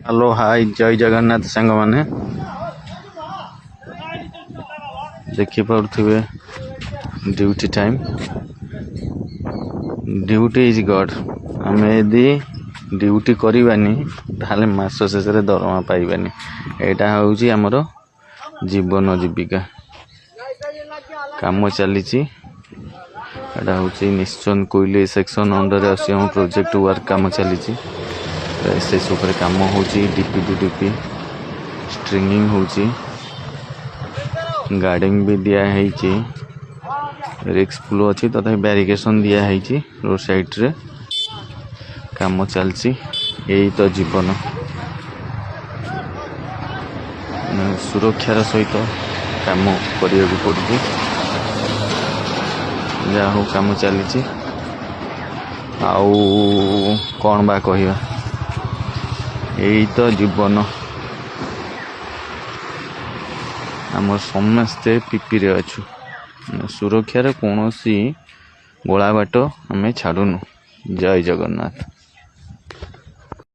Hello hi जय Jagannath song मैंने देखिपे duty time duty is god आम यदि ड्यूटी करवानी ताले मास शेष दरमा पाइबानी यहाँ हूँ आमर जीवन जीविका काम चली हूँ निश्चन कोइली सेक्शन अंडर आम प्रोजेक्ट वर्क काम चली एसएस उपर काम हो डीपी टू डीपी स्ट्रिंगिंग हो गार्डिंग भी दिखाई रिक्स फ्लो अच्छी तथा बैरिकेशन दिखाई रोड साइड रे काम चलती यही तो जीवन सुरक्षार सहित काम करने को पड़ुଛି जहा हो काम चली आउ कौन बा कहवा यही तो जीवन आम समस्ते पिपी रे अच्छु सुरक्षार कौन गोला बाट आम छाड़ुनु जय जगन्नाथ।